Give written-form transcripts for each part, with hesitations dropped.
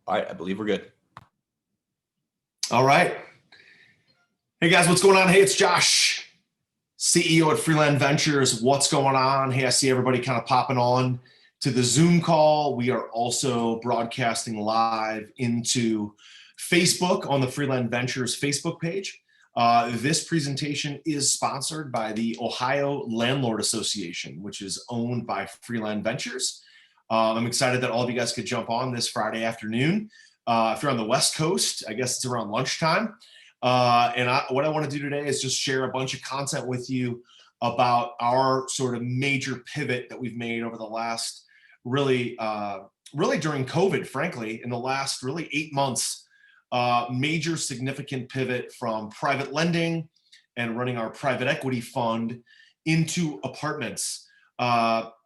All right, I believe we're good. All right. Hey guys, what's going on? Hey, it's Josh, CEO at Freeland Ventures. What's going on? Hey, I see everybody kind of popping on to the Zoom call. We are also broadcasting live into Facebook on the Freeland Ventures Facebook page. This presentation is sponsored by the Ohio Landlord Association, which is owned by Freeland Ventures. I'm excited that all of you guys could jump on this Friday afternoon. If you're on the West Coast, I guess it's around lunchtime. What I want to do today is just share a bunch of content with you about our sort of major pivot that we've made over the last really during COVID, frankly, in the last really 8 months. Major significant pivot from private lending and running our private equity fund into apartments.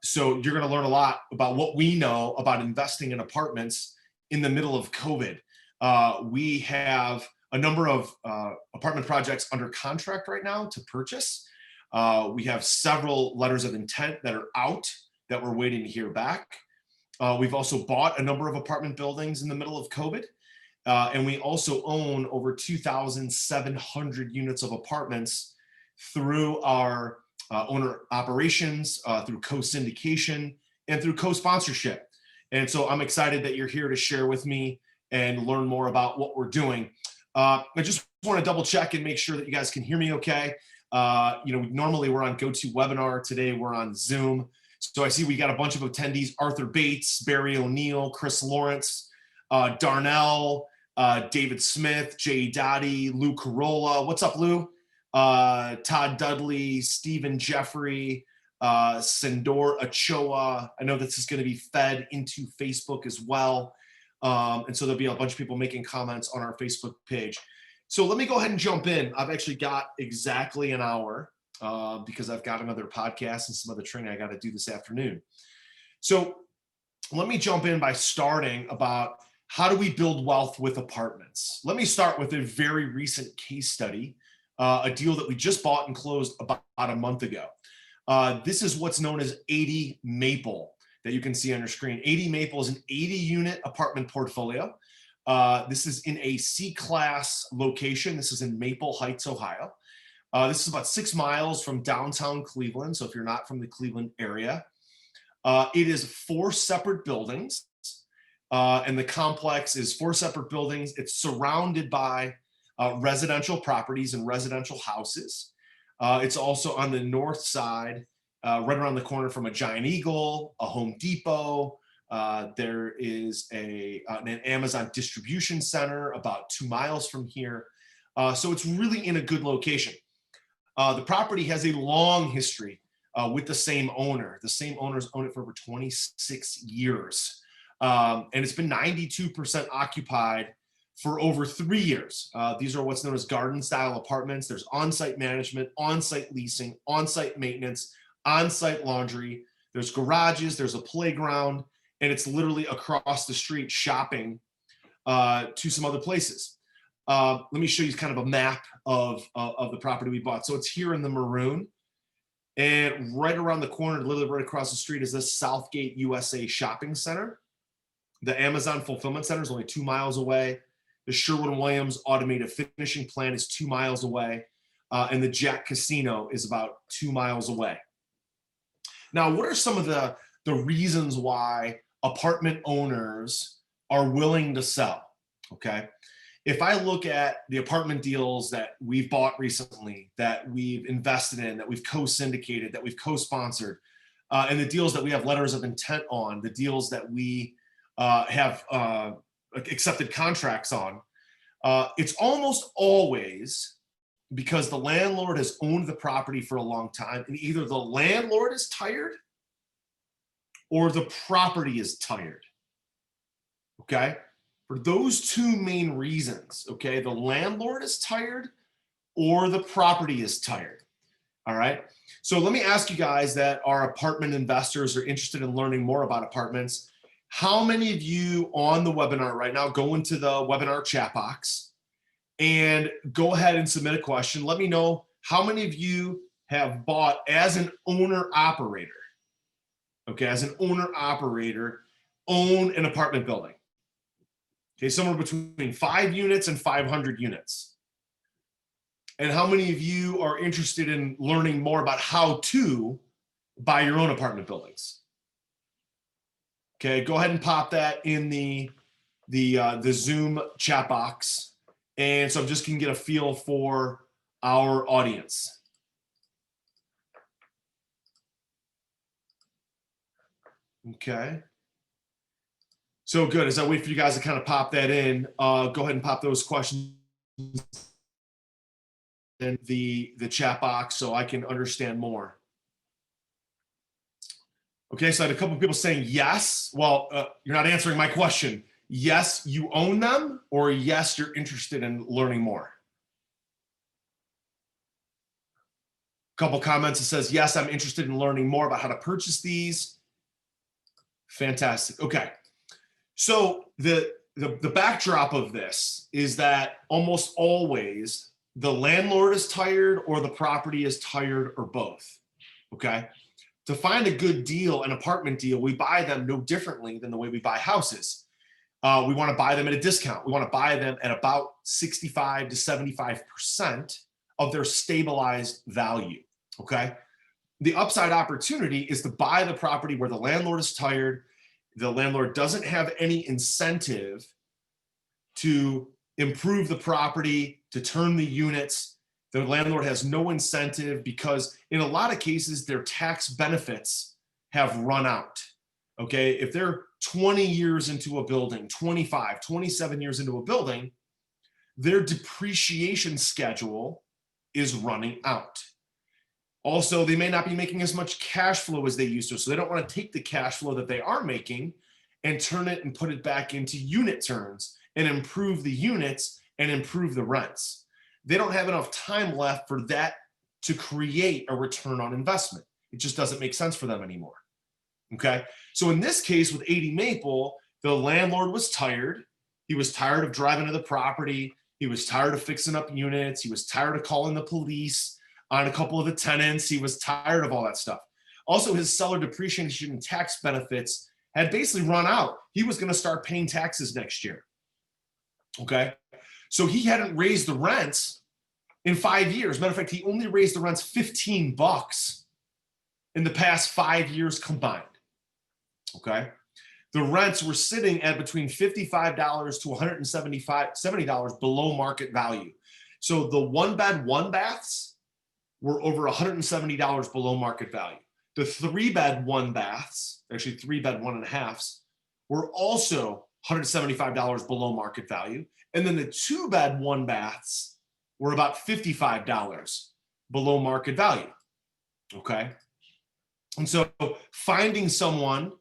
So you're going to learn a lot about what we know about investing in apartments in the middle of COVID. We have a number of apartment projects under contract right now to purchase. We have several letters of intent that are out that we're waiting to hear back. We've also bought a number of apartment buildings in the middle of COVID. And we also own over 2,700 units of apartments through our owner operations, through co-syndication, and through co-sponsorship. And so I'm excited that you're here to share with me and learn more about what we're doing. I just want to double check and make sure that you guys can hear me okay. Normally we're on GoToWebinar. Today we're on Zoom. So I see we got a bunch of attendees: Arthur Bates, Barry O'Neill, Chris Lawrence, Darnell, David Smith, Jay Dottie, Lou Corolla. What's up, Lou? Todd Dudley, Stephen Jeffrey, Sandor Ochoa. I know this is going to be fed into Facebook as well. And so there'll be a bunch of people making comments on our Facebook page. So let me go ahead and jump in. I've actually got exactly an hour because I've got another podcast and some other training I got to do this afternoon. So let me jump in by starting about how do we build wealth with apartments. Let me start with a very recent case study, a deal that we just bought and closed about a month ago. This is what's known as 80 Maple that you can see on your screen. 80 Maple is an 80-unit apartment portfolio. This is in a C-class location. This is in Maple Heights, Ohio. This is about 6 miles from downtown Cleveland, so if you're not from the Cleveland area. It is 4 separate buildings, and the complex is 4 separate buildings. It's surrounded by residential properties and residential houses. It's also on the north side, right around the corner from a Giant Eagle, a Home Depot. There is an Amazon distribution center about 2 miles from here. So it's really in a good location. The property has a long history with the same owner. The same owners own it for over 26 years. And it's been 92% occupied for over 3 years. These are what's known as garden style apartments. There's on-site management, on-site leasing, on-site maintenance, on-site laundry. There's garages, there's a playground, and it's literally across the street shopping to some other places. Let me show you kind of a map of the property we bought. So it's here in the maroon, and right around the corner, literally right across the street, is this Southgate USA Shopping Center. The Amazon Fulfillment Center is only 2 miles away. The Sherwin-Williams Automated Finishing Plant is 2 miles away. And the Jack Casino is about 2 miles away. Now, what are some of the reasons why apartment owners are willing to sell? Okay. If I look at the apartment deals that we've bought recently, that we've invested in, that we've co-syndicated, that we've co-sponsored, and the deals that we have letters of intent on, the deals that we have accepted contracts on, it's almost always because the landlord has owned the property for a long time, and either the landlord is tired or the property is tired. Okay? For those 2 main reasons, okay, the landlord is tired or the property is tired. All right? So let me ask you guys that are apartment investors or interested in learning more about apartments. How many of you on the webinar right now, go into the webinar chat box and go ahead and submit a question. Let me know how many of you have bought as an owner operator, okay, as an owner operator, own an apartment building. Okay, somewhere between 5 units and 500 units. And how many of you are interested in learning more about how to buy your own apartment buildings? Okay, go ahead and pop that in the Zoom chat box. And so I'm just going to get a feel for our audience. Okay. So good. As I wait for you guys to kind of pop that in, go ahead and pop those questions in the chat box so I can understand more. Okay, so I had a couple of people saying yes. Well, you're not answering my question. Yes, you own them, or yes, you're interested in learning more. A couple comments that says, yes, I'm interested in learning more about how to purchase these. Fantastic. Okay. So the backdrop of this is that almost always the landlord is tired or the property is tired or both. Okay. To find a good deal, an apartment deal, we buy them no differently than the way we buy houses. We want to buy them at a discount. We want to buy them at about 65 to 75% of their stabilized value. Okay. The upside opportunity is to buy the property where the landlord is tired. The landlord doesn't have any incentive to improve the property, to turn the units. The landlord has no incentive because in a lot of cases, their tax benefits have run out. Okay, if they're 20 years into a building, 25, 27 years into a building, their depreciation schedule is running out. Also, they may not be making as much cash flow as they used to, so they don't want to take the cash flow that they are making and turn it and put it back into unit turns and improve the units and improve the rents. They don't have enough time left for that to create a return on investment. It just doesn't make sense for them anymore. Okay, so in this case with 80 Maple, the landlord was tired. He was tired of driving to the property. He was tired of fixing up units. He was tired of calling the police on a couple of the tenants. He was tired of all that stuff. Also, his seller depreciation and tax benefits had basically run out. He was going to start paying taxes next year. Okay, so he hadn't raised the rents in 5 years. Matter of fact, he only raised the rents $15 in the past 5 years combined. Okay, the rents were sitting at between $55 to $70 below market value. So the 1-bed, 1-baths were over $170 below market value. The 3-bed, 1-baths, actually 3-bed, 1.5s, were also $175 below market value. And then the 2-bed, 1-baths were about $55 below market value. Okay. And so finding someone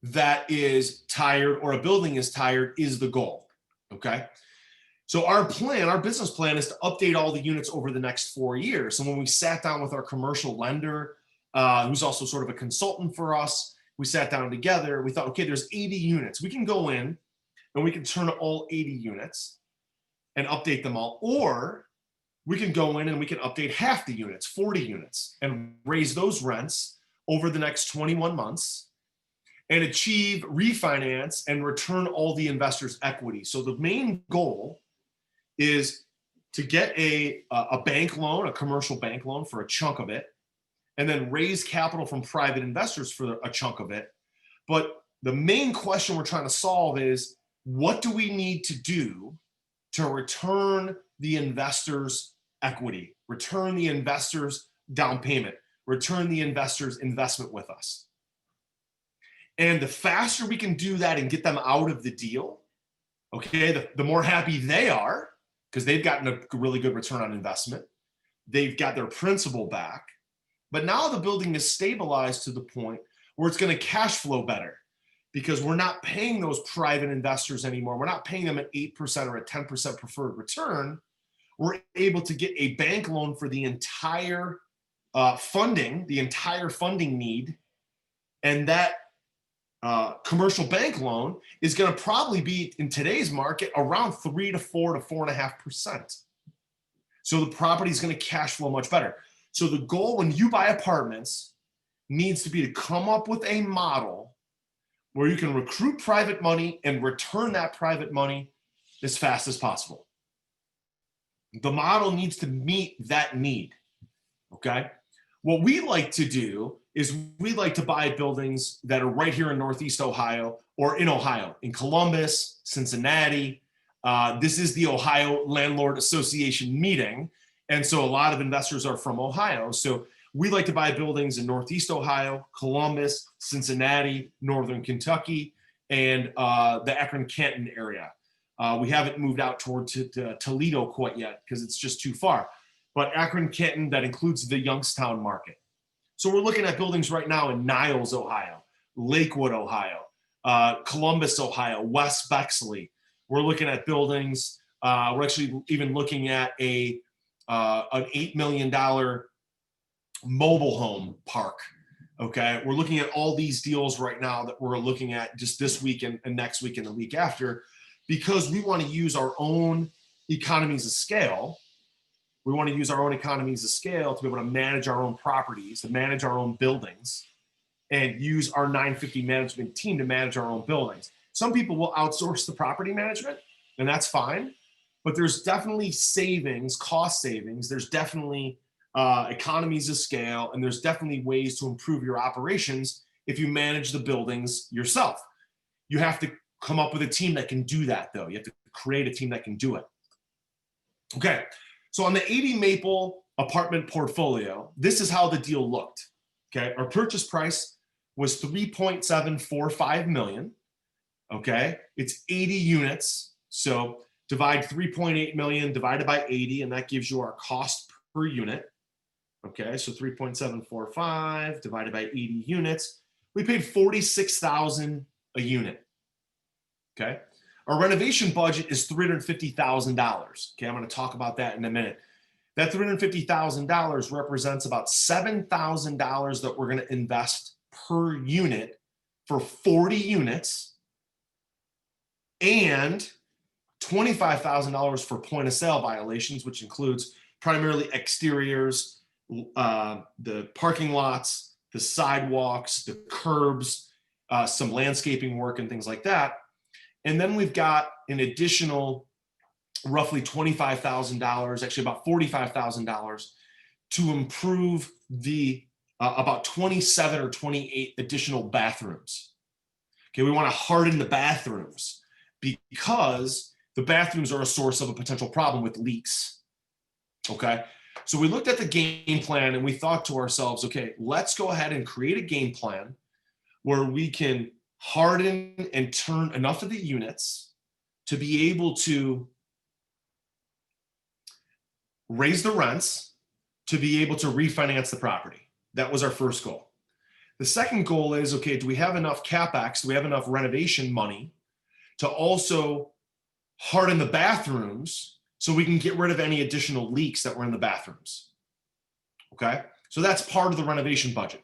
that is tired or a building is tired is the goal. Okay. So our plan, our business plan is to update all the units over the next 4 years. And when we sat down with our commercial lender, who's also sort of a consultant for us, we sat down together. We thought, okay, there's 80 units. We can go in and we can turn all 80 units and update them all. Or we can go in and we can update half the units, 40 units, and raise those rents over the next 21 months and achieve refinance and return all the investors' equity. So the main goal is to get a bank loan, a commercial bank loan for a chunk of it, and then raise capital from private investors for a chunk of it. But the main question we're trying to solve is, what do we need to do to return the investors' equity, return the investors' down payment, return the investors' investment with us? And the faster we can do that and get them out of the deal, okay, the more happy they are because they've gotten a really good return on investment. They've got their principal back. But now the building is stabilized to the point where it's going to cash flow better because we're not paying those private investors anymore. We're not paying them an 8% or a 10% preferred return. We're able to get a bank loan for the entire funding need. And that commercial bank loan is going to probably be, in today's market, around 3 to 4 to 4.5%. So the property is going to cash flow much better. So the goal when you buy apartments needs to be to come up with a model where you can recruit private money and return that private money as fast as possible. The model needs to meet that need, okay? What we like to do is we like to buy buildings that are right here in Northeast Ohio or in Ohio, in Columbus, Cincinnati. This is the Ohio Landlord Association meeting. And so a lot of investors are from Ohio. So we like to buy buildings in Northeast Ohio, Columbus, Cincinnati, Northern Kentucky, and the Akron-Canton area. We haven't moved out toward Toledo quite yet because it's just too far. But Akron-Canton, that includes the Youngstown market. So we're looking at buildings right now in Niles, Ohio, Lakewood, Ohio, Columbus, Ohio, West Bexley. We're looking at buildings. We're actually even looking at an $8 million mobile home park. Okay, we're looking at all these deals right now that we're looking at just this week and next week and the week after, because we want to use our own economies of scale. We want to use our own economies of scale to be able to manage our own properties, to manage our own buildings, and use our 950 management team to manage our own buildings. Some people will outsource the property management, and that's fine, but there's definitely savings, cost savings. There's definitely economies of scale, and there's definitely ways to improve your operations if you manage the buildings yourself. You have to come up with a team that can do that, though. You have to create a team that can do it. Okay. So on the 80 Maple apartment portfolio, this is how the deal looked. Okay, our purchase price was $3.745 million. Okay, it's 80 units. So divide 3.8 million divided by 80, and that gives you our cost per unit. Okay, so 3.745 divided by 80 units. We paid $46,000 a unit. Okay. Our renovation budget is $350,000. Okay, I'm going to talk about that in a minute. That $350,000 represents about $7,000 that we're going to invest per unit for 40 units, and $25,000 for point of sale violations, which includes primarily exteriors, the parking lots, the sidewalks, the curbs, some landscaping work and things like that. And then we've got an additional roughly $25,000, actually about $45,000, to improve the about 27 or 28 additional bathrooms. Okay, we want to harden the bathrooms because the bathrooms are a source of a potential problem with leaks. Okay, so we looked at the game plan and we thought to ourselves, okay, let's go ahead and create a game plan where we can harden and turn enough of the units to be able to raise the rents, to be able to refinance the property. That was our first goal. The second goal is, okay, do we have enough CapEx? Do we have enough renovation money to also harden the bathrooms so we can get rid of any additional leaks that were in the bathrooms? Okay, so that's part of the renovation budget.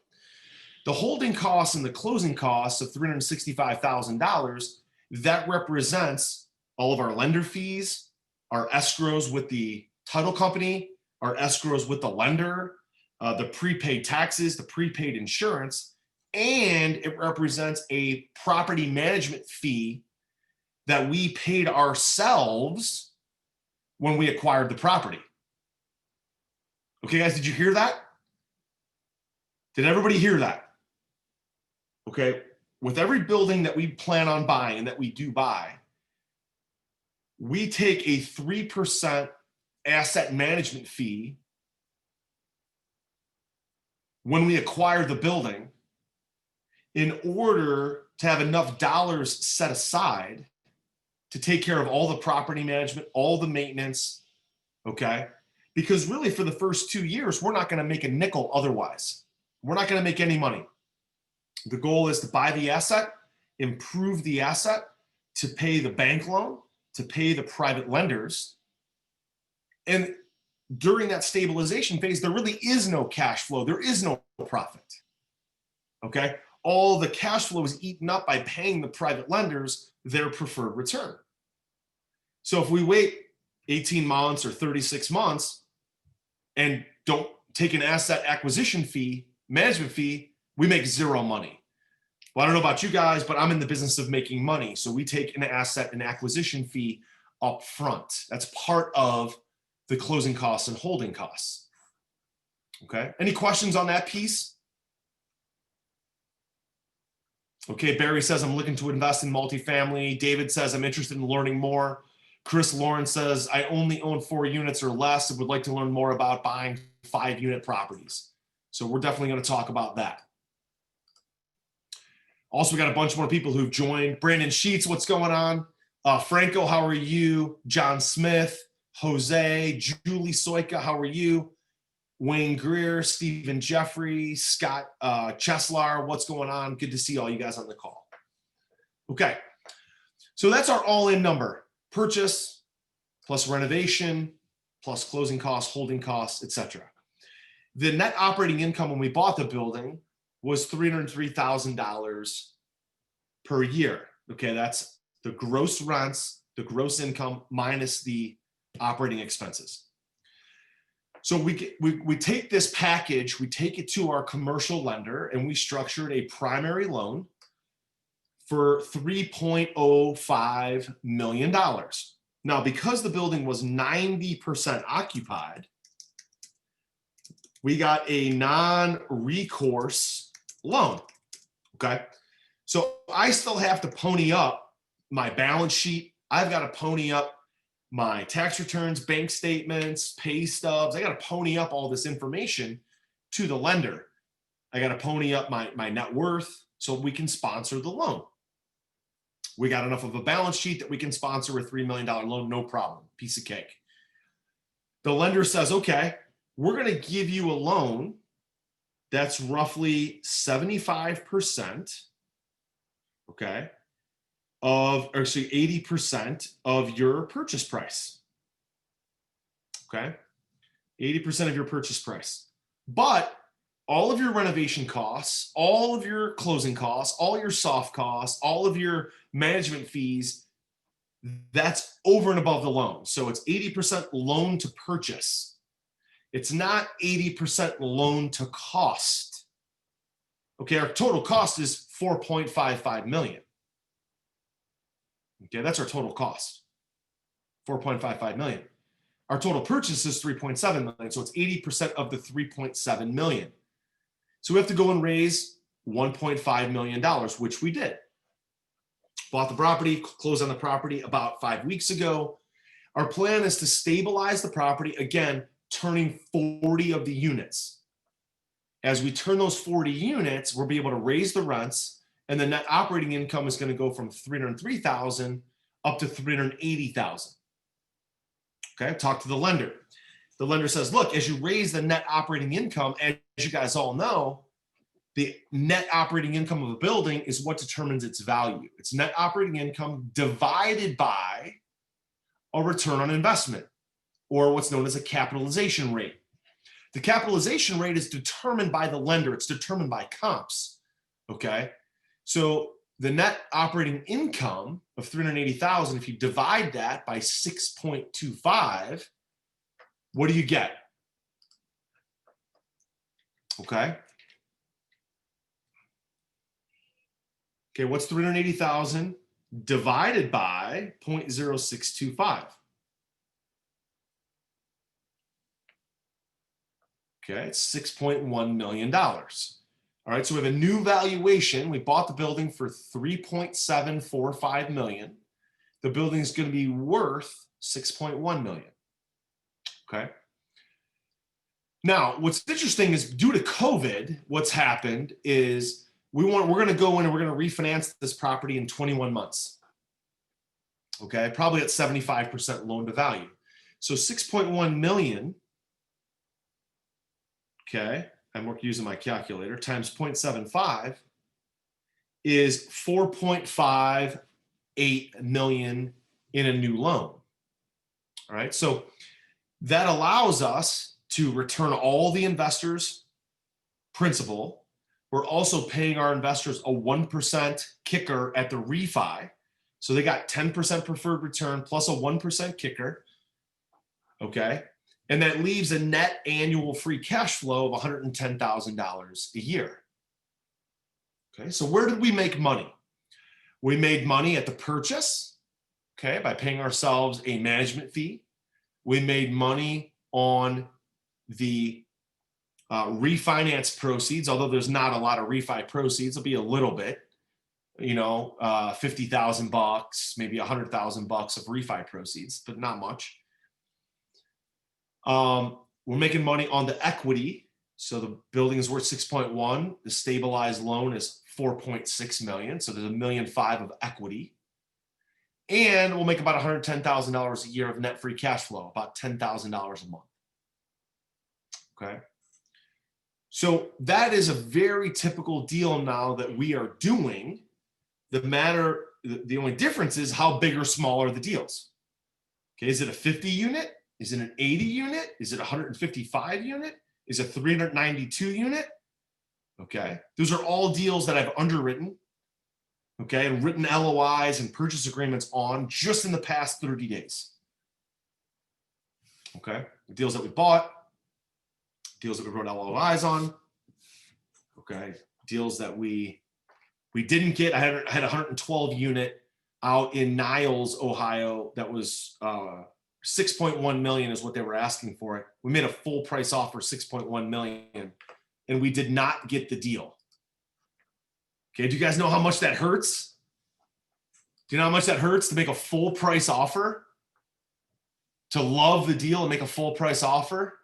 The holding costs and the closing costs of $365,000, that represents all of our lender fees, our escrows with the title company, our escrows with the lender, the prepaid taxes, the prepaid insurance, and it represents a property management fee that we paid ourselves when we acquired the property. Okay, guys, did you hear that? Did everybody hear that? Okay, with every building that we plan on buying and that we do buy, we take a 3% asset management fee when we acquire the building in order to have enough dollars set aside to take care of all the property management, all the maintenance, okay? Because really for the first 2 years, we're not gonna make a nickel otherwise. We're not gonna make any money. The goal is to buy the asset, improve the asset, to pay the bank loan, to pay the private lenders. And during that stabilization phase, there really is no cash flow. There is no profit. Okay? All the cash flow is eaten up by paying the private lenders their preferred return. So if we wait 18 months or 36 months and don't take an asset acquisition fee, management fee, we make zero money. Well, I don't know about you guys, but I'm in the business of making money. So we take an asset and acquisition fee up front. That's part of the closing costs and holding costs. Okay, any questions on that piece? Okay, Barry says, I'm looking to invest in multifamily. David says, I'm interested in learning more. Chris Lawrence says, I only own 4 units or less and would like to learn more about buying 5-unit properties. So we're definitely going to talk about that. Also, we got a bunch more people who've joined. Brandon Sheets, what's going on? Franco, how are you? John Smith, Jose, Julie Soika, how are you? Wayne Greer, Stephen Jeffrey, Scott Cheslar, what's going on? Good to see all you guys on the call. Okay, so that's our all-in number. Purchase plus renovation plus closing costs, holding costs, etc. The net operating income when we bought the building was $303,000 per year. Okay, that's the gross rents, the gross income minus the operating expenses. So we take this package, we take it to our commercial lender, and we structured a primary loan for $3.05 million. Now, because the building was 90% occupied, we got a non-recourse loan, okay? So I still have to pony up my balance sheet. I've got to pony up my tax returns, bank statements, pay stubs. I got to pony up all this information to the lender. I got to pony up my net worth so we can sponsor the loan. We got enough of a balance sheet that we can sponsor a $3 million loan, no problem, piece of cake. The lender says, okay, we're going to give you a loan that's roughly 75%, okay, or actually 80% of your purchase price. Okay, 80% of your purchase price. But all of your renovation costs, all of your closing costs, all your soft costs, all of your management fees, that's over and above the loan. So it's 80% loan to purchase. It's not 80% loan to cost. Okay, our total cost is $4.55 million. Okay, that's our total cost, 4.55 million. Our total purchase is 3.7 million, so it's 80% of the 3.7 million. So we have to go and raise $1.5 million, which we did. Bought the property, closed on the property about 5 weeks ago. Our plan is to stabilize the property, again, turning 40 of the units. As we turn those 40 units, we'll be able to raise the rents, and the net operating income is going to go from $303,000 up to $380,000. Okay, talk to the lender. The lender says, look, as you raise the net operating income, as you guys all know, the net operating income of a building is what determines its value. It's net operating income divided by a return on investment, or what's known as a capitalization rate. The capitalization rate is determined by the lender. It's determined by comps, okay? So the net operating income of $380,000, if you divide that by 6.25, what do you get? Okay. Okay, what's 380,000 divided by 0.0625? Okay, it's $6.1 million. All right, so we have a new valuation. We bought the building for $3.745 million. The building is going to be worth $6.1 million. Okay. Now, what's interesting is due to COVID, what's happened is we're going to go in and we're going to refinance this property in 21 months. Okay, probably at 75% loan to value. So 6.1 million. Okay, I'm using my calculator, times 0.75 is 4.58 million in a new loan. All right, so that allows us to return all the investors' principal. We're also paying our investors a 1% kicker at the refi. So they got 10% preferred return plus a 1% kicker. Okay. And that leaves a net annual free cash flow of $110,000 a year. Okay. So where did we make money? We made money at the purchase. okay, by paying ourselves a management fee. We made money on the refinance proceeds, although there's not a lot of refi proceeds. It'll be a little bit, you know, $50,000, maybe $100,000 of refi proceeds, but not much. We're making money on the equity. So the building is worth 6.1. The stabilized loan is 4.6 million. So there's $1.5 million of equity. And we'll make about $110,000 a year of net free cash flow, about $10,000 a month. Okay. So that is a very typical deal now that we are doing. The only difference is how big or small are the deals. Okay, is it a 50 unit? Is it an 80 unit? Is it a 155 unit? Is it 392 unit? Okay, those are all deals that I've underwritten, okay, and written LOIs and purchase agreements on just in the past 30 days. Okay, the deals that we bought, deals that we wrote LOIs on, okay, deals that we didn't get. I had a 112 unit out in Niles, Ohio, that was 6.1 million is what they were asking for it. We made a full price offer, 6.1 million, and we did not get the deal. Okay, do you guys know how much that hurts? Do you know how much that hurts to make a full price offer? To love the deal and make a full price offer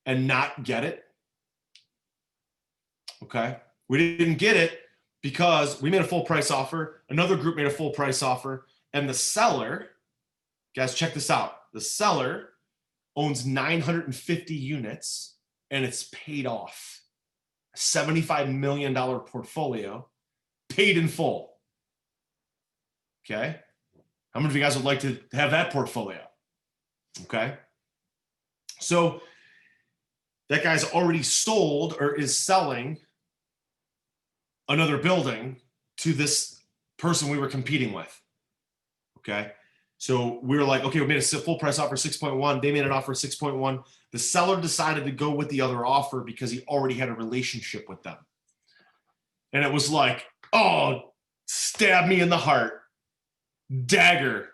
and not get it? Okay, we didn't get it because we made a full price offer. Another group made a full price offer, and the seller, guys, check this out. The seller owns 950 units and it's paid off. A $75 million portfolio, paid in full. Okay. How many of you guys would like to have that portfolio? Okay. So that guy's already sold or is selling another building to this person we were competing with. Okay. So we were like, okay, we made a full price offer 6.1. They made an offer 6.1. The seller decided to go with the other offer because he already had a relationship with them. And it was like, oh, stab me in the heart. Dagger.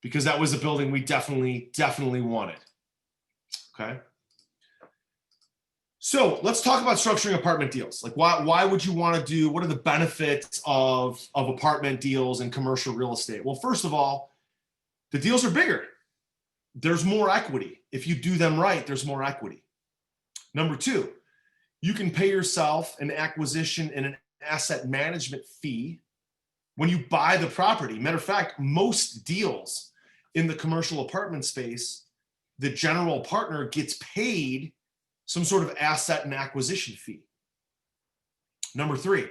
Because that was a building we definitely wanted. Okay. So let's talk about structuring apartment deals. Like why would you want to do, what are the benefits of apartment deals and commercial real estate? Well, first of all, the deals are bigger. There's more equity. If you do them right, there's more equity. Number two, you can pay yourself an acquisition and an asset management fee when you buy the property. Matter of fact, most deals in the commercial apartment space, the general partner gets paid some sort of asset and acquisition fee. Number three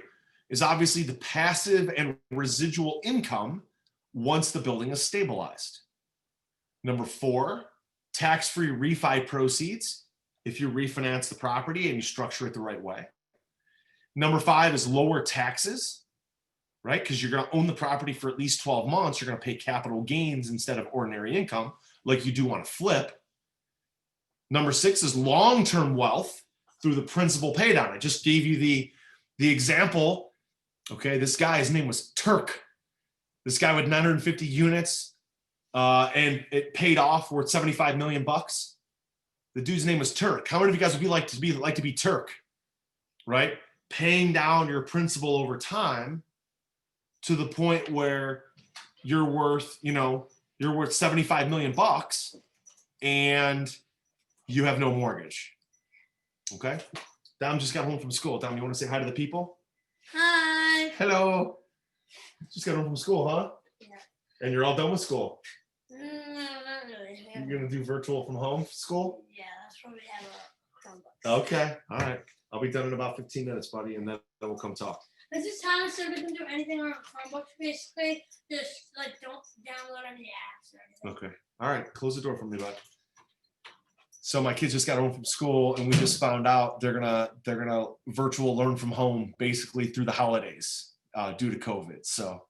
is obviously the passive and residual income once the building is stabilized. Number four, tax-free refi proceeds if you refinance the property and you structure it the right way. Number five is lower taxes, right? Because you're going to own the property for at least 12 months. You're going to pay capital gains instead of ordinary income like you do on a flip. Number six is long-term wealth through the principal pay down. I just gave you the example. Okay, this guy, his name was Turk. This guy with 950 units, and it paid off worth 75 million bucks. The dude's name was Turk. How many of you guys would like to be Turk, right? Paying down your principal over time to the point where you're worth 75 million bucks and you have no mortgage. Okay. Dom just got home from school. Dom, you want to say hi to the people? Hi. Hello. Just got home from school, huh? Yeah. And you're all done with school? No, not really. You're going to do virtual from home school? Yeah, that's why we have a Chromebook. Okay. All right. I'll be done in about 15 minutes, buddy, and then we'll come talk. This is how so we can do anything on Chromebooks, basically. Just like don't download any apps or anything. Okay. All right. Close the door for me, bud. So my kids just got home from school, and we just found out they're gonna virtual learn from home basically through the holidays due to COVID. So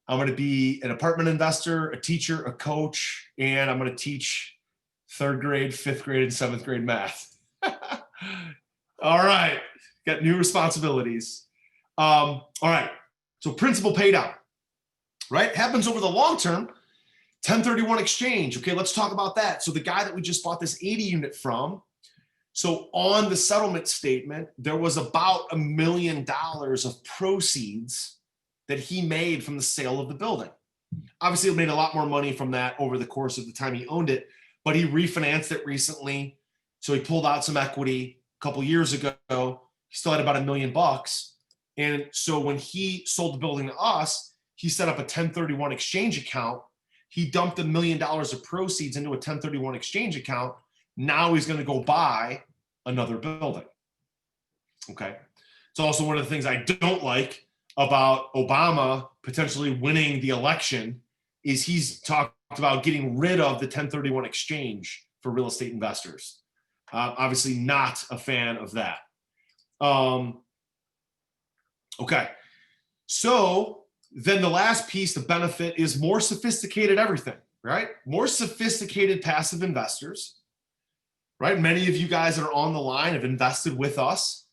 I'm gonna be an apartment investor, a teacher, a coach, and I'm gonna teach 3rd grade, 5th grade, and 7th grade math. All right, got new responsibilities. All right, so principal pay down, right? Happens over the long term 1031 exchange. Okay, let's talk about that. So the guy that we just bought this 80 unit from, so on the settlement statement, there was about $1 million of proceeds that he made from the sale of the building. Obviously, he made a lot more money from that over the course of the time he owned it, but he refinanced it recently. So he pulled out some equity a couple years ago. He still had about $1 million. And so when he sold the building to us, he set up a 1031 exchange account. He dumped $1 million of proceeds into a 1031 exchange account. Now he's going to go buy another building. Okay. It's also one of the things I don't like about Obama potentially winning the election is he's talked about getting rid of the 1031 exchange for real estate investors. Obviously not a fan of that. Okay. So then the last piece, the benefit is more sophisticated everything, right? More sophisticated passive investors, right? Many of you guys that are on the line have invested with us.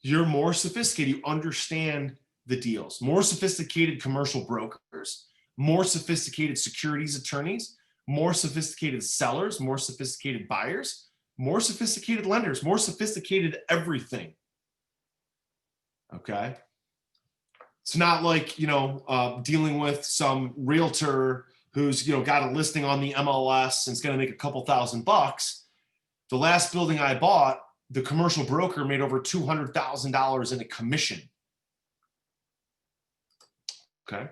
You're more sophisticated. You understand the deals. More sophisticated commercial brokers, more sophisticated securities attorneys, more sophisticated sellers, more sophisticated buyers, more sophisticated lenders, more sophisticated everything. Okay. It's not like, dealing with some realtor who's, got a listing on the MLS and it's going to make a couple $1,000. The last building I bought, the commercial broker made over $200,000 in a commission. Okay.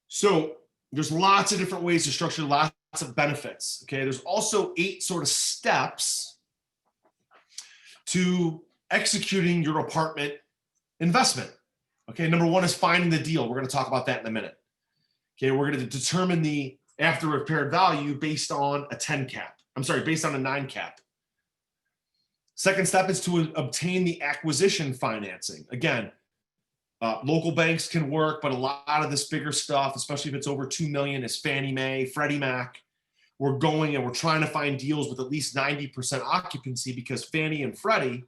So there's lots of different ways to structure lots of benefits. Okay. There's also 8 sort of steps to executing your apartment investment. Okay. Number 1 is finding the deal. We're going to talk about that in a minute. Okay. We're going to determine the after repaired value based on a 10 cap. I'm sorry, based on a 9 cap. Second step is to obtain the acquisition financing. Again, local banks can work, but a lot of this bigger stuff, especially if it's over $2 million, is Fannie Mae, Freddie Mac. We're going and we're trying to find deals with at least 90% occupancy because Fannie and Freddie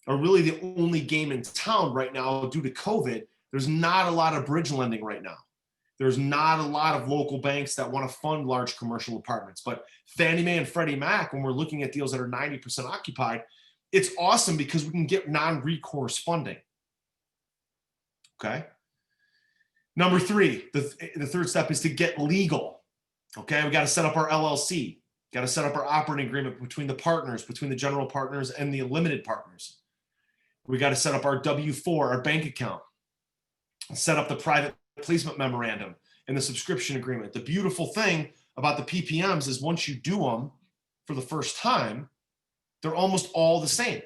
are really the only game in town right now due to COVID. There's not a lot of bridge lending right now. There's not a lot of local banks that want to fund large commercial apartments. But Fannie Mae and Freddie Mac, when we're looking at deals that are 90% occupied, it's awesome because we can get non-recourse funding. Okay. Number 3, the third step is to get legal. Okay. We got to set up our LLC, got to set up our operating agreement between the partners, between the general partners and the limited partners. We got to set up our W-4, our bank account, set up the private placement memorandum and the subscription agreement. The beautiful thing about the PPMs is once you do them for the first time, they're almost all the same.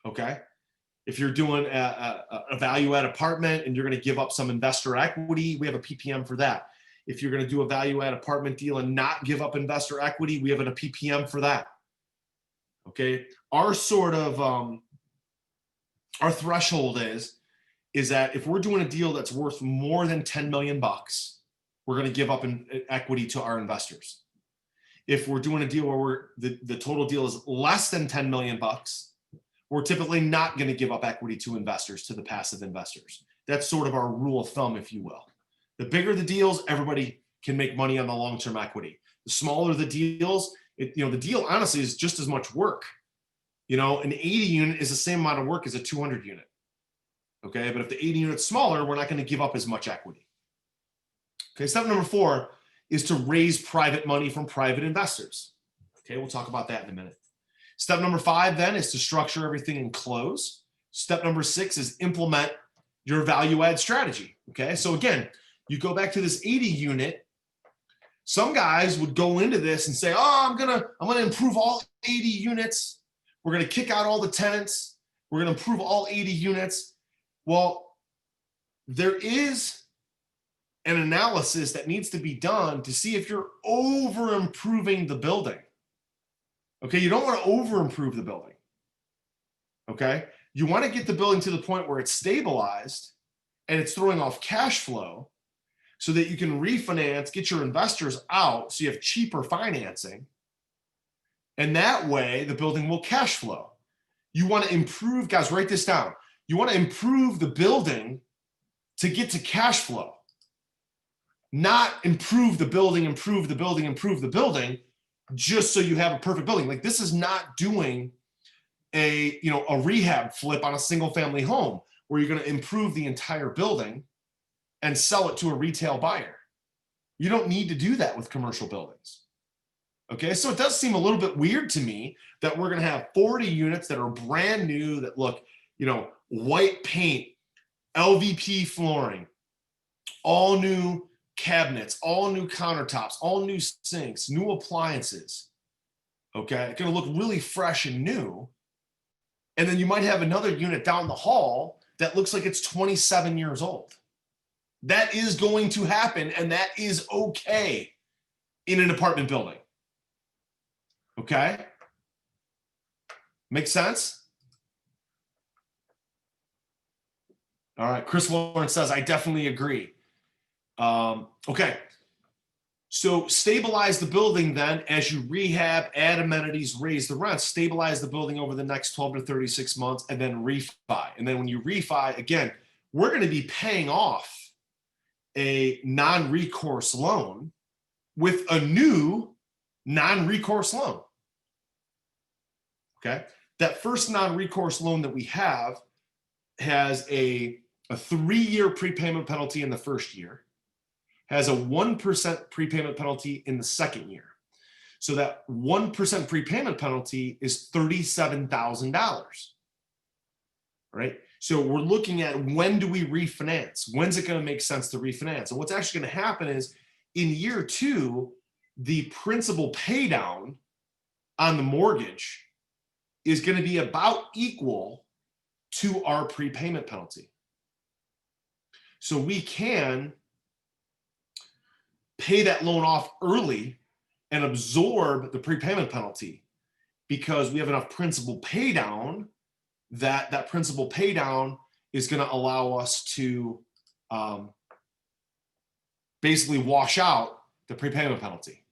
Okay. If you're doing a value add apartment and you're going to give up some investor equity, we have a PPM for that. If you're going to do a value add apartment deal and not give up investor equity, we have a PPM for that. Okay. Our sort of, our threshold is that if we're doing a deal that's worth more than $10 million, we're going to give up equity to our investors. If we're doing a deal where the total deal is less than $10 million, we're typically not going to give up equity to investors, to the passive investors. That's sort of our rule of thumb, if you will. The bigger the deals, everybody can make money on the long-term equity. The smaller the deals, the deal honestly is just as much work. An 80 unit is the same amount of work as a 200 unit. Okay, but if the 80 unit's smaller, we're not going to give up as much equity. Okay, step number 4 is to raise private money from private investors. Okay, we'll talk about that in a minute. Step number 5 then is to structure everything and close. Step number 6 is implement your value add strategy. Okay, so again, you go back to this 80 unit. Some guys would go into this and say, "Oh, I'm gonna improve all 80 units. We're gonna kick out all the tenants. We're gonna improve all 80 units." Well, there is an analysis that needs to be done to see if you're over improving the building. Okay, you don't want to over improve the building. Okay, you want to get the building to the point where it's stabilized and it's throwing off cash flow so that you can refinance, get your investors out so you have cheaper financing. And that way the building will cash flow. You want to improve, guys, write this down. You want to improve the building to get to cash flow. not improve the building, just so you have a perfect building. Like, this is not doing a rehab flip on a single family home where you're going to improve the entire building and sell it to a retail buyer. You don't need to do that with commercial buildings. Okay, so it does seem a little bit weird to me that we're going to have 40 units that are brand new, that look, white paint, LVP flooring, all new cabinets, all new countertops, all new sinks, new appliances. Okay, it's going to look really fresh and new. And then you might have another unit down the hall that looks like it's 27 years old. That is going to happen, and that is okay in an apartment building. Okay? Make sense? All right, Chris Lawrence says, I definitely agree. Okay. So stabilize the building then as you rehab, add amenities, raise the rent, stabilize the building over the next 12 to 36 months, and then refi. And then when you refi, again, we're going to be paying off a non-recourse loan with a new non-recourse loan. Okay. That first non-recourse loan that we have has a 3-year prepayment penalty in the first year, has a 1% prepayment penalty in the second year. So that 1% prepayment penalty is $37,000, right? So we're looking at, when do we refinance? When's it going to make sense to refinance? And what's actually going to happen is, in year 2, the principal pay down on the mortgage is going to be about equal to our prepayment penalty. So we can pay that loan off early and absorb the prepayment penalty, because we have enough principal pay down that principal pay down is going to allow us to basically wash out the prepayment penalty.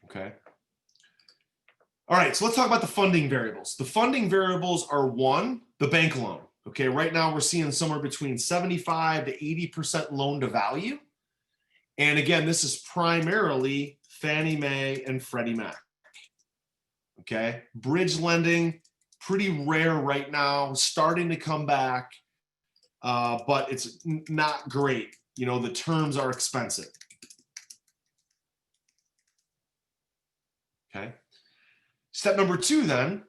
Okay. All right, so let's talk about the funding variables. The funding variables are, 1, the bank loan. Okay, right now we're seeing somewhere between 75 to 80% loan to value. And again, this is primarily Fannie Mae and Freddie Mac. Okay, bridge lending, pretty rare right now, starting to come back, but it's not great. The terms are expensive. Okay. Step number 2 then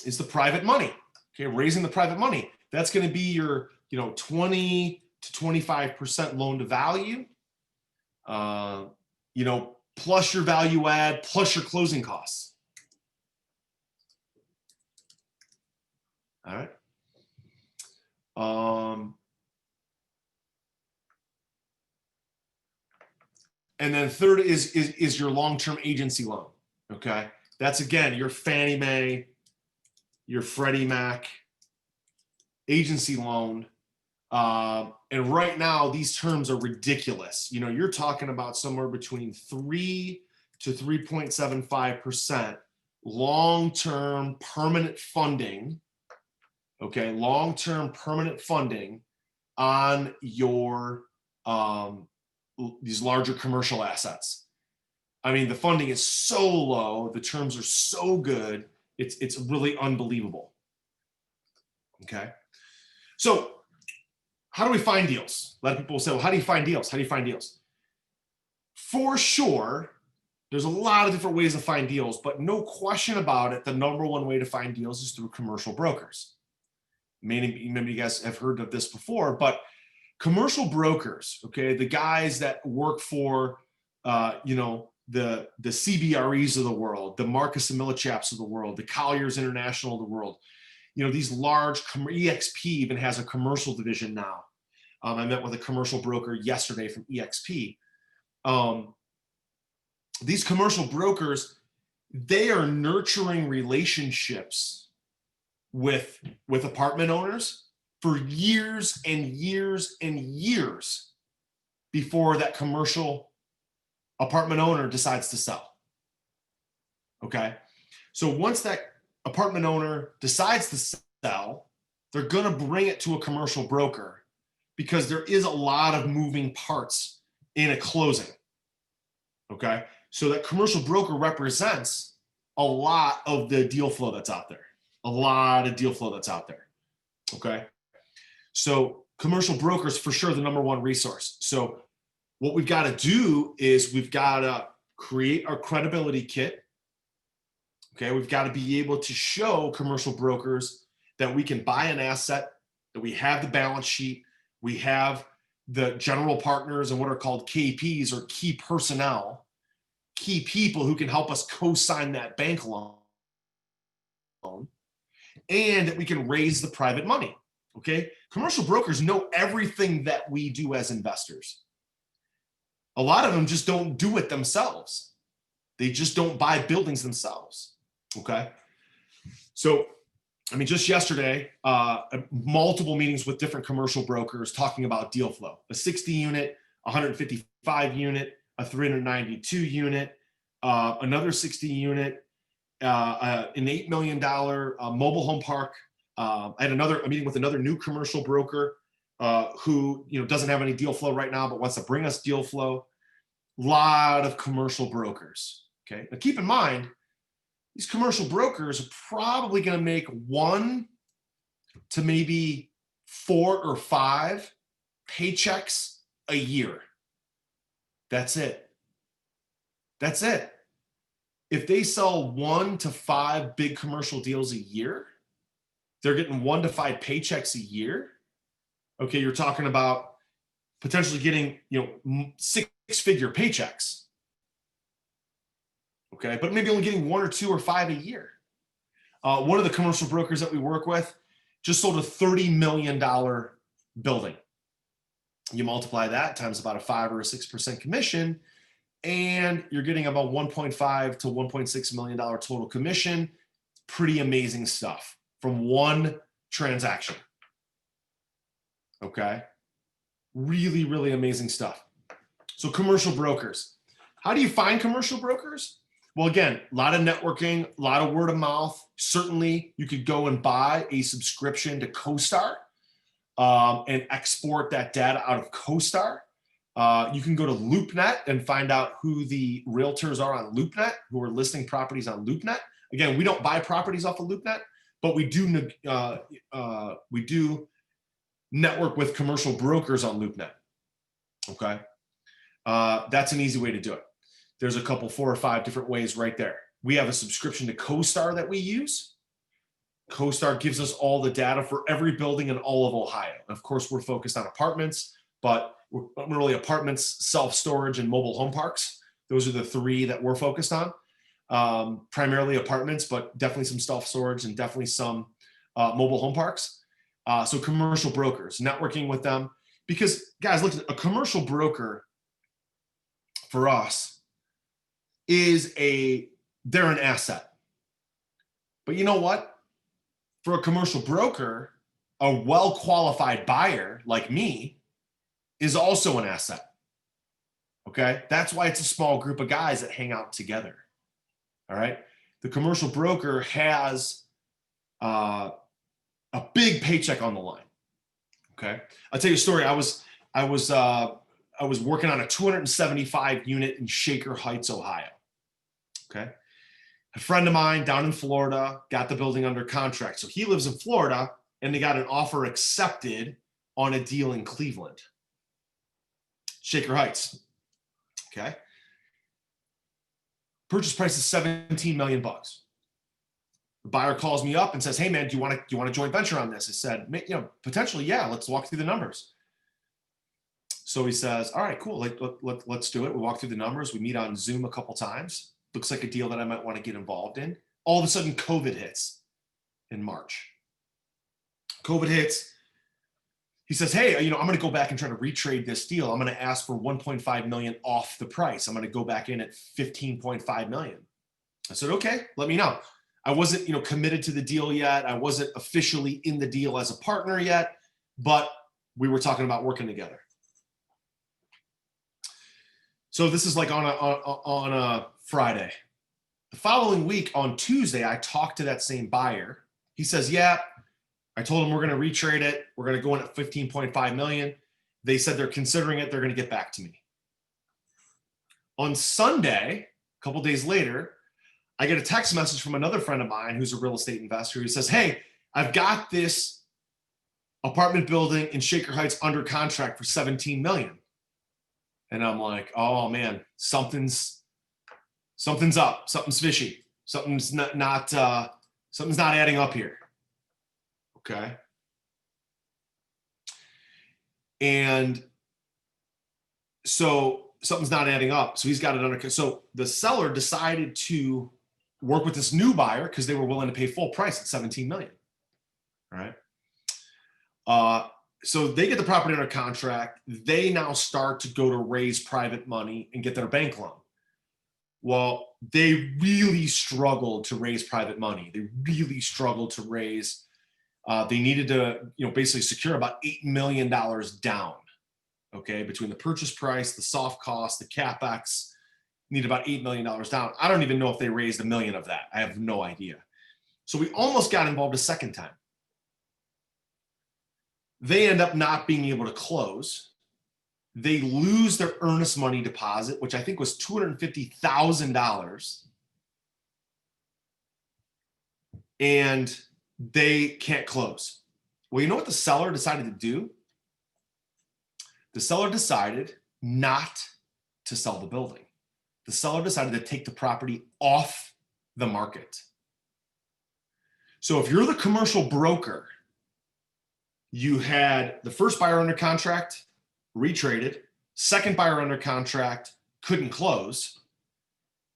is the private money. Okay, raising the private money. That's going to be your 20 to 25% loan to value, plus your value add, plus your closing costs. All right. And then third is your long-term agency loan. Okay, that's again your Fannie Mae, your Freddie Mac agency loan. And right now these terms are ridiculous. You're talking about somewhere between 3 to 3.75% long-term permanent funding. Okay, long-term permanent funding on your these larger commercial assets. I mean, the funding is so low, the terms are so good, it's really unbelievable. Okay, so how do we find deals? A lot of people will say, well, how do you find deals? How do you find deals? For sure, there's a lot of different ways to find deals, but no question about it, the number one way to find deals is through commercial brokers. Maybe you guys have heard of this before, but commercial brokers, okay, the guys that work for, the CBREs of the world, the Marcus and Millichaps of the world, the Colliers International of the world, these large, EXP even has a commercial division now. I met with a commercial broker yesterday from EXP. These commercial brokers, they are nurturing relationships with apartment owners for years and years and years before that commercial apartment owner decides to sell. Okay, so once that apartment owner decides to sell, they're going to bring it to a commercial broker because there is a lot of moving parts in a closing. Okay. So that commercial broker represents a lot of the deal flow that's out there. A lot of deal flow that's out there. Okay. So commercial brokers for sure the number one resource. So what we've got to do is we've got to create our credibility kit. Okay. We've got to be able to show commercial brokers that we can buy an asset, that we have the balance sheet, we have the general partners and what are called KPs or key personnel, key people who can help us co-sign that bank loan, and that we can raise the private money. Okay. Commercial brokers know everything that we do as investors. A lot of them just don't do it themselves. They just don't buy buildings themselves. Okay. So, I mean, just yesterday, multiple meetings with different commercial brokers talking about deal flow, a 60 unit, 155 unit, a 392 unit, another 60 unit, an $8 million mobile home park. I had a meeting with another new commercial broker who doesn't have any deal flow right now, but wants to bring us deal flow. Lot of commercial brokers. Okay, now keep in mind, these commercial brokers are probably going to make 1 to maybe 4 or 5 paychecks a year. That's it. That's it. If they sell 1 to 5 big commercial deals a year, they're getting 1 to 5 paychecks a year. Okay, you're talking about potentially getting 6-figure paychecks. Okay, but maybe only getting 1 or 2 or 5 a year. One of the commercial brokers that we work with just sold a $30 million building. You multiply that times about a 5 or a 6% commission, and you're getting about $1.5 to $1.6 million total commission. Pretty amazing stuff from one transaction. Okay, really, really amazing stuff. So commercial brokers. How do you find commercial brokers? Well, again, a lot of networking, a lot of word of mouth. Certainly, you could go and buy a subscription to CoStar and export that data out of CoStar. You can go to LoopNet and find out who the realtors are on LoopNet, who are listing properties on LoopNet. Again, we don't buy properties off of LoopNet, but we do network with commercial brokers on LoopNet. Okay, that's an easy way to do it. There's a couple, 4 or 5 different ways right there. We have a subscription to CoStar that we use. CoStar gives us all the data for every building in all of Ohio. Of course, we're focused on apartments, but we're really apartments, self-storage, and mobile home parks. Those are the 3 that we're focused on. Primarily apartments, but definitely some self-storage and definitely some mobile home parks. So commercial brokers, networking with them. Because guys, look, a commercial broker for us they're an asset. But you know what? For a commercial broker, a well-qualified buyer like me is also an asset. Okay? That's why it's a small group of guys that hang out together. All right? The commercial broker has a big paycheck on the line. Okay? I'll tell you a story. I was working on a 275 unit in Shaker Heights, Ohio. Okay. A friend of mine down in Florida got the building under contract. So he lives in Florida and they got an offer accepted on a deal in Cleveland. Shaker Heights. Okay. Purchase price is $17 million. The buyer calls me up and says, "Hey man, do you want to joint venture on this?" I said, potentially, yeah, let's walk through the numbers. So he says, "All right, cool. Let's do it." We walk through the numbers. We meet on Zoom a couple times. Looks like a deal that I might want to get involved in. All of a sudden, COVID hits in March. COVID hits. He says, "Hey, I'm going to go back and try to retrade this deal. I'm going to ask for 1.5 million off the price. I'm going to go back in at 15.5 million." I said, "Okay, let me know." I wasn't, committed to the deal yet. I wasn't officially in the deal as a partner yet, but we were talking about working together. So this is like on a Friday. The following week on Tuesday, I talked to that same buyer. He says, "Yeah, I told him we're going to retrade it. We're going to go in at 15.5 million. They said they're considering it. They're going to get back to me. On Sunday, a couple days later, I get a text message from another friend of mine who's a real estate investor who says, hey, I've got this apartment building in Shaker Heights under contract for $17 million. And I'm like, oh man, something's up, something's fishy, something's not adding up here. Okay. And so something's not adding up. So he's got it under. So the seller decided to work with this new buyer because they were willing to pay full price at $17 million. All right. So they get the property under contract. They now start to go to raise private money and get their bank loan. Well, they really struggled to raise private money. They really struggled to raise. They needed to, basically secure about $8 million down. Okay, between the purchase price, the soft cost, the capex, need about $8 million down. I don't even know if they raised $1 million of that. I have no idea. So we almost got involved a second time. They end up not being able to close. They lose their earnest money deposit, which I think was $250,000. And they can't close. Well, you know what the seller decided to do? The seller decided not to sell the building. The seller decided to take the property off the market. So if you're the commercial broker, you had the first buyer under contract, retraded, second buyer under contract, couldn't close.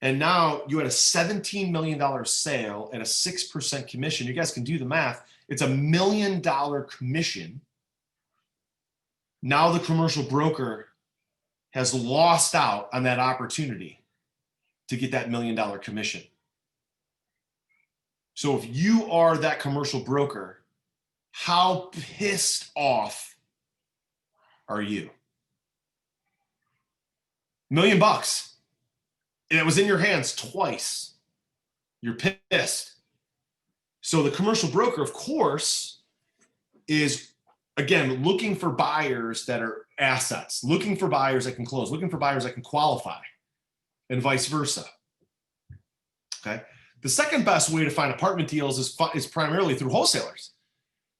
And now you had a $17 million sale at a 6% commission. You guys can do the math. It's $1 million commission. Now the commercial broker has lost out on that opportunity to get that $1 million commission. So if you are that commercial broker, how pissed off are you? $1 million. And it was in your hands twice. You're pissed. So the commercial broker, of course, is, again, looking for buyers that are assets, looking for buyers that can close, looking for buyers that can qualify, and vice versa. Okay. The second best way to find apartment deals is primarily through wholesalers.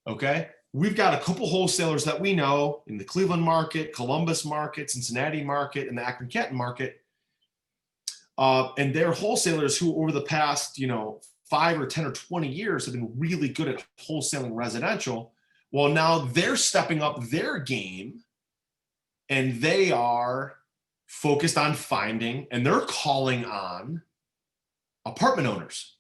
Okay. We've got a couple wholesalers that we know in the Cleveland market, Columbus market, Cincinnati market, and the Akron-Canton market. And they're wholesalers who over the past, 5 or 10 or 20 years have been really good at wholesaling residential. Well, now they're stepping up their game and they are focused on finding, and they're calling on apartment owners.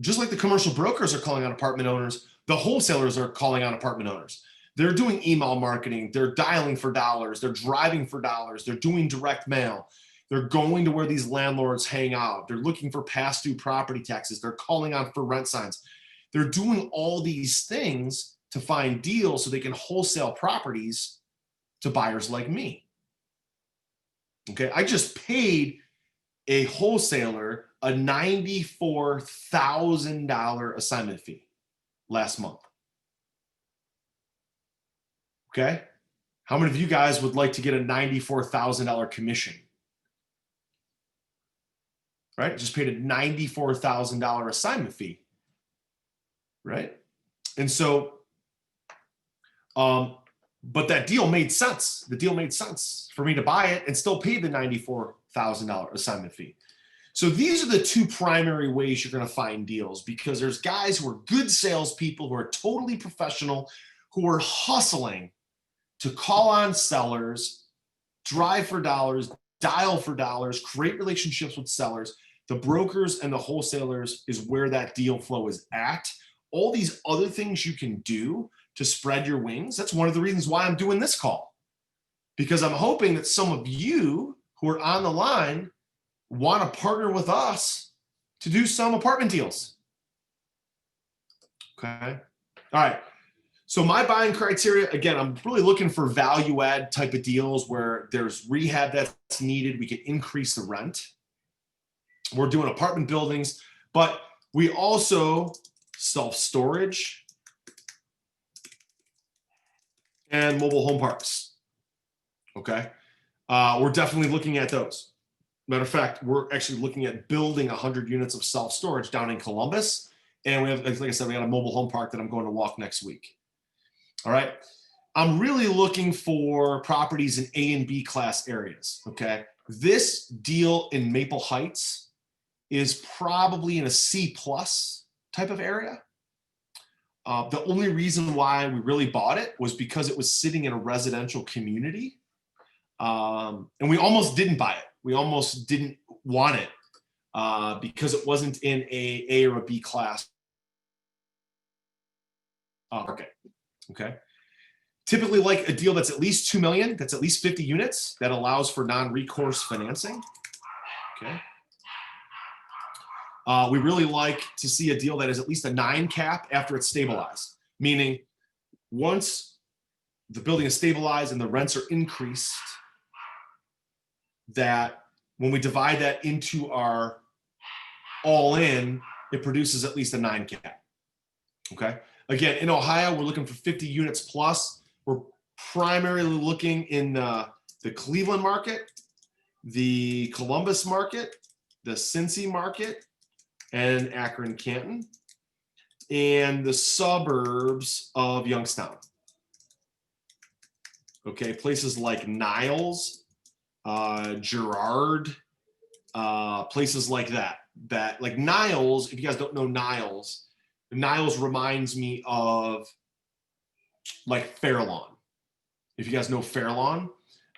Just like the commercial brokers are calling on apartment owners, the wholesalers are calling on apartment owners. They're doing email marketing. They're dialing for dollars. They're driving for dollars. They're doing direct mail. They're going to where these landlords hang out. They're looking for past due property taxes. They're calling on for rent signs. They're doing all these things to find deals so they can wholesale properties to buyers like me. Okay, I just paid a wholesaler a $94,000 assignment fee last month. Okay, how many of you guys would like to get a $94,000 commission? Right, just paid a $94,000 assignment fee. Right, and so, but that deal made sense. The deal made sense for me to buy it and still pay the $94,000 assignment fee. So these are the two primary ways you're going to find deals, because there's guys who are good salespeople, who are totally professional, who are hustling to call on sellers, drive for dollars, dial for dollars, create relationships with sellers. The brokers and the wholesalers is where that deal flow is at. All these other things you can do to spread your wings. That's one of the reasons why I'm doing this call, because I'm hoping that some of you who are on the line want to partner with us to do some apartment deals. Okay. All right. So my buying criteria, again, I'm really looking for value add type of deals where there's rehab that's needed. We can increase the rent. We're doing apartment buildings, but we also self-storage and mobile home parks. Okay. We're definitely looking at those. Matter of fact, we're actually looking at building 100 units of self-storage down in Columbus. And we have, like I said, we got a mobile home park that I'm going to walk next week. All right. I'm really looking for properties in A and B class areas. Okay. This deal in Maple Heights is probably in a C plus type of area. The only reason why we really bought it was because it was sitting in a residential community. And we almost didn't buy it. We almost didn't want it because it wasn't in a or a B class market. Okay. Typically like a deal that's at least 2 million, that's at least 50 units, that allows for non-recourse financing. Okay. We really like to see a deal that is at least a 9 cap after it's stabilized, meaning once the building is stabilized and the rents are increased, that when we divide that into our all in, it produces at least a 9 cap. Okay. Again, in Ohio, we're looking for 50 units plus. We're primarily looking in the Cleveland market, the Columbus market, the Cincy market, and Akron, Canton, and the suburbs of Youngstown. Okay, places like Niles, Girard, places like that. That like Niles, if you guys don't know Niles, Niles reminds me of like Fairlawn. If you guys know Fairlawn,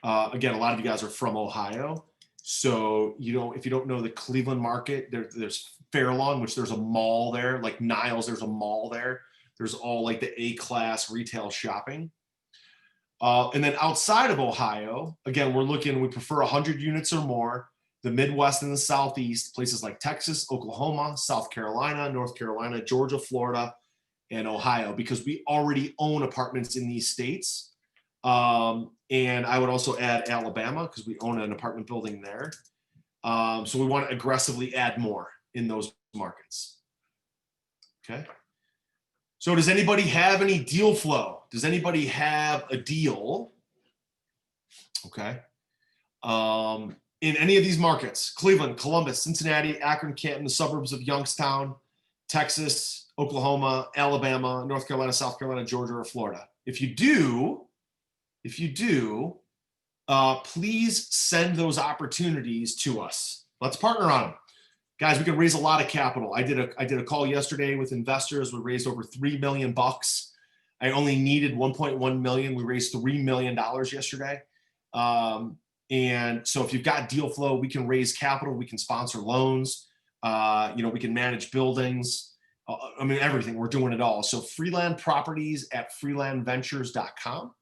again, a lot of you guys are from Ohio. So, you know, if you don't know the Cleveland market, there's Fairlawn, which there's a mall there. Like Niles, there's a mall there. There's all like the A-class retail shopping. And then outside of Ohio, again, we prefer 100 units or more. The Midwest and the Southeast, places like Texas, Oklahoma, South Carolina, North Carolina, Georgia, Florida, and Ohio, because we already own apartments in these states. And I would also add Alabama because we own an apartment building there. So we want to aggressively add more in those markets. Okay. So does anybody have any deal flow? Does anybody have a deal? Okay. In any of these markets, Cleveland, Columbus, Cincinnati, Akron, Canton, the suburbs of Youngstown, Texas, Oklahoma, Alabama, North Carolina, South Carolina, Georgia, or Florida. If you do, please send those opportunities to us. Let's partner on them. Guys, we can raise a lot of capital. I did a call yesterday with investors. We raised over $3 million. I only needed 1.1 million. We raised $3 million yesterday. And so if you've got deal flow, we can raise capital. We can sponsor loans. We can manage buildings. I mean, everything. We're doing it all. So Freeland Properties at freelandventures.com.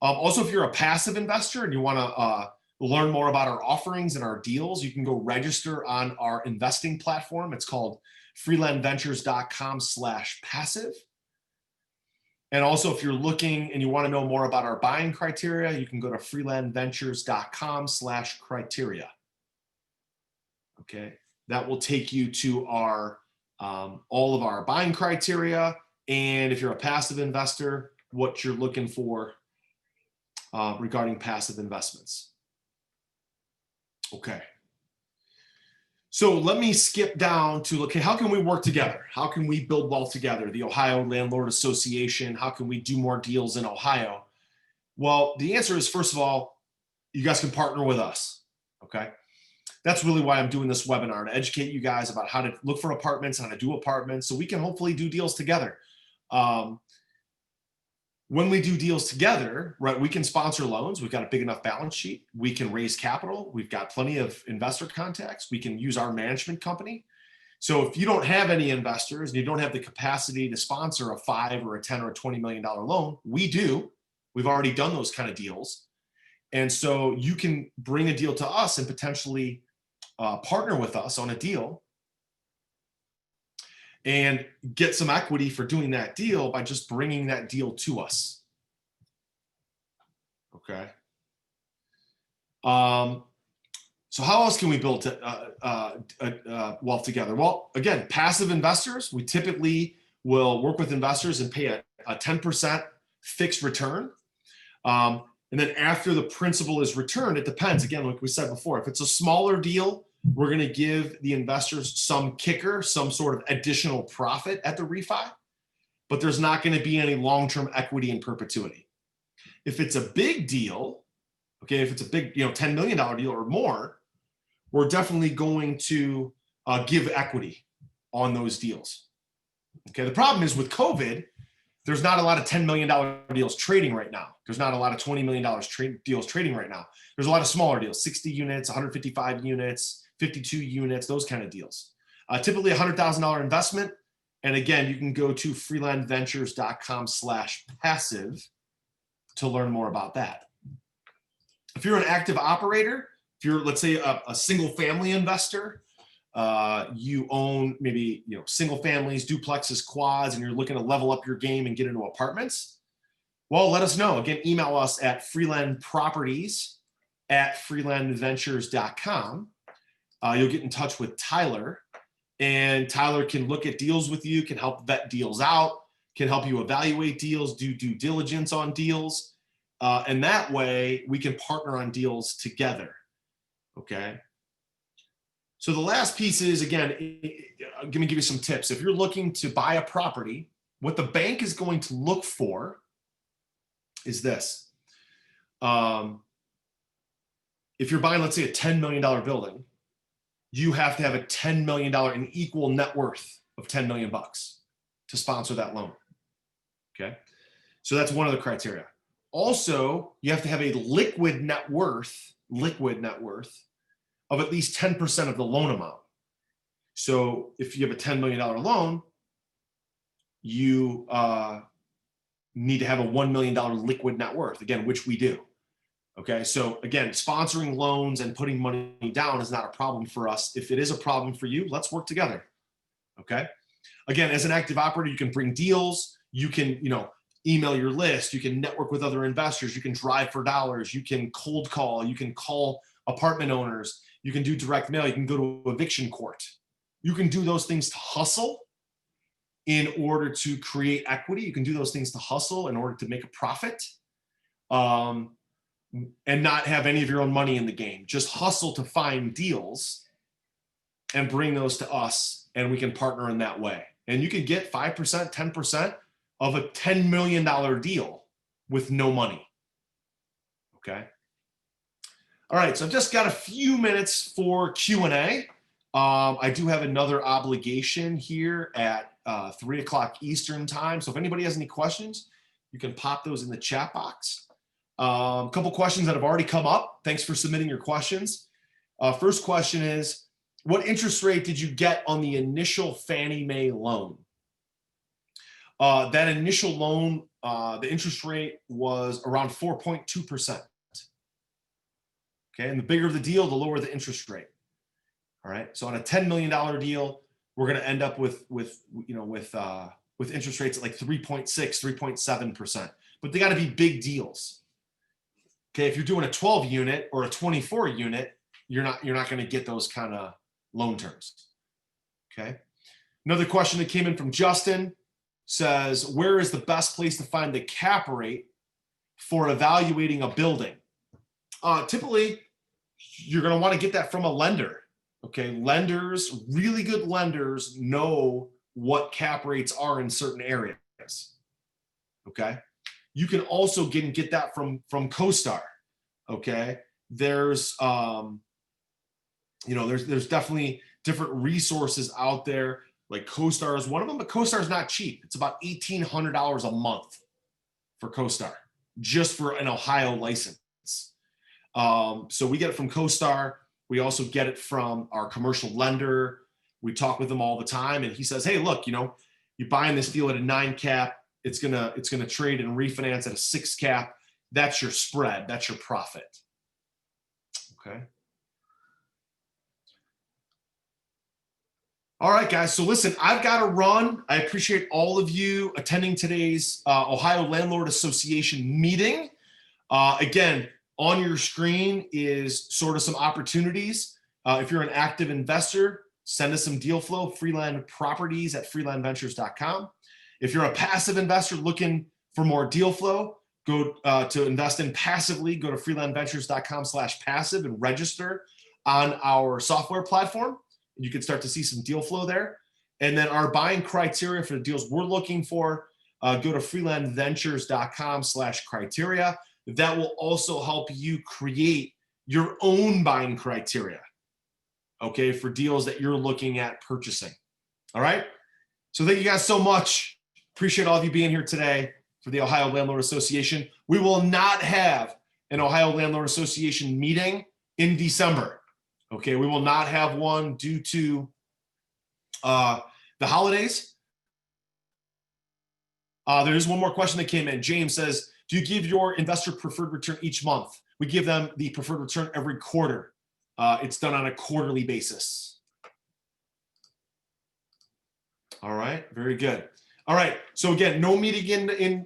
Also, if you're a passive investor and you want to learn more about our offerings and our deals, you can go register on our investing platform. It's called freelandventures.com/passive. And also, if you're looking and you want to know more about our buying criteria, you can go to freelandventures.com/criteria. Okay, that will take you to our all of our buying criteria. And if you're a passive investor, what you're looking for regarding passive investments. Okay. So let me skip down to, okay, how can we work together? How can we build wealth together? The Ohio Landlord Association, how can we do more deals in Ohio? Well, the answer is, first of all, you guys can partner with us, okay? That's really why I'm doing this webinar, to educate you guys about how to look for apartments, how to do apartments, so we can hopefully do deals together. When we do deals together, right, we can sponsor loans. We've got a big enough balance sheet. We can raise capital. We've got plenty of investor contacts. We can use our management company. So if you don't have any investors and you don't have the capacity to sponsor a $5 or a $10 or a $20 million loan, we do. We've already done those kind of deals. And so you can bring a deal to us and potentially partner with us on a deal and get some equity for doing that deal by just bringing that deal to us. Okay. So how else can we build wealth together? Well, again, passive investors, we typically will work with investors and pay a 10% fixed return. And then after the principal is returned, it depends. Again, like we said before, if it's a smaller deal, we're going to give the investors some kicker, some sort of additional profit at the refi, but there's not going to be any long-term equity in perpetuity. If it's a big deal, okay, if it's a big, $10 million deal or more, we're definitely going to give equity on those deals. Okay, the problem is with COVID, there's not a lot of $10 million deals trading right now. There's not a lot of $20 million deals trading right now. There's a lot of smaller deals, 60 units, 155 units, 52 units, those kind of deals. Typically $100,000 investment. And again, you can go to freelandventures.com/passive to learn more about that. If you're an active operator, if you're, let's say, a single family investor, you own maybe single families, duplexes, quads, and you're looking to level up your game and get into apartments, well, let us know. Again, email us at freelandproperties@freelandventures.com. You'll get in touch with Tyler, and Tyler can look at deals with you, can help vet deals out, can help you evaluate deals, do due diligence on deals, and that way we can partner on deals together. Okay. So the last piece is, again, I'm going to give you some tips. If you're looking to buy a property, what the bank is going to look for is this. If you're buying, let's say, a $10 million building, you have to have a $10 million in equal net worth of $10 million bucks to sponsor that loan. Okay. So that's one of the criteria. Also, you have to have a liquid net worth of at least 10% of the loan amount. So if you have a $10 million loan, you need to have a $1 million liquid net worth, again, which we do. Okay, so again, sponsoring loans and putting money down is not a problem for us. If it is a problem for you, let's work together. Okay, again, as an active operator, you can bring deals, you can, email your list, you can network with other investors, you can drive for dollars, you can cold call, you can call apartment owners, you can do direct mail, you can go to eviction court. You can do those things to hustle in order to create equity. You can do those things to hustle in order to make a profit. And not have any of your own money in the game. Just hustle to find deals and bring those to us, and we can partner in that way. And you can get 5%, 10% of a $10 million deal with no money. Okay. All right, so I've just got a few minutes for Q&A. I do have another obligation here at 3 o'clock Eastern time. So if anybody has any questions, you can pop those in the chat box. A couple questions that have already come up. Thanks for submitting your questions. First question is, what interest rate did you get on the initial Fannie Mae loan? That initial loan, the interest rate was around 4.2%. Okay, and the bigger the deal, the lower the interest rate. All right, so on a $10 million deal, we're going to end up with interest rates at like 3.6, 3.7%. But they got to be big deals. Okay, if you're doing a 12 unit or a 24 unit, you're not going to get those kind of loan terms. Okay. Another question that came in from Justin says, where is the best place to find the cap rate for evaluating a building? Typically, you're going to want to get that from a lender. Okay, lenders, really good lenders know what cap rates are in certain areas. Okay. You can also get that from CoStar. Okay, there's there's definitely different resources out there. Like CoStar is one of them, but CoStar is not cheap. It's about $1,800 a month for CoStar, just for an Ohio license. So we get it from CoStar. We also get it from our commercial lender. We talk with him all the time, and he says, "Hey, look, you're buying this deal at a 9 cap. It's gonna trade and refinance at a 6 cap. That's your spread. That's your profit." Okay. All right, guys. So listen, I've got to run. I appreciate all of you attending today's Ohio Landlord Association meeting. Again, on your screen is sort of some opportunities. If you're an active investor, send us some deal flow, Freeland Properties at freelandventures.com. If you're a passive investor looking for more deal flow, go to invest in passively, go to freelandventures.com/passive and register on our software platform. You can start to see some deal flow there. And then our buying criteria for the deals we're looking for, go to freelandventures.com/criteria. That will also help you create your own buying criteria, okay, for deals that you're looking at purchasing. All right. So thank you guys so much. Appreciate all of you being here today for the Ohio Landlord Association. We will not have an Ohio Landlord Association meeting in December. Okay, we will not have one due to the holidays. There's one more question that came in. James says, do you give your investor preferred return each month? We give them the preferred return every quarter. It's done on a quarterly basis. All right, very good. All right, so again, no meeting in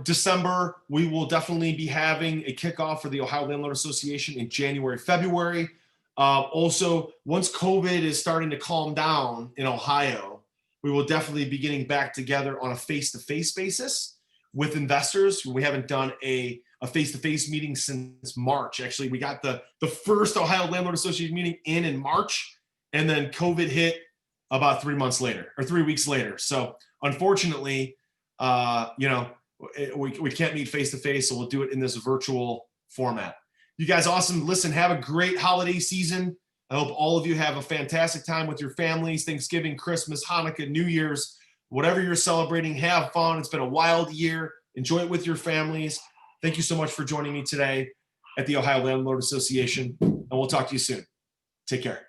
December. We will definitely be having a kickoff for the Ohio Landlord Association in January, February. Also, once COVID is starting to calm down in Ohio, we will definitely be getting back together on a face-to-face basis with investors. We haven't done a face-to-face meeting since March. Actually, we got the first Ohio Landlord Association meeting in March, and then COVID hit about 3 months later or 3 weeks later. So unfortunately, we can't meet face-to-face, so we'll do it in this virtual format. You guys, awesome. Listen, have a great holiday season. I hope all of you have a fantastic time with your families, Thanksgiving, Christmas, Hanukkah, New Year's, whatever you're celebrating, have fun. It's been a wild year. Enjoy it with your families. Thank you so much for joining me today at the Ohio Landlord Association, and we'll talk to you soon. Take care.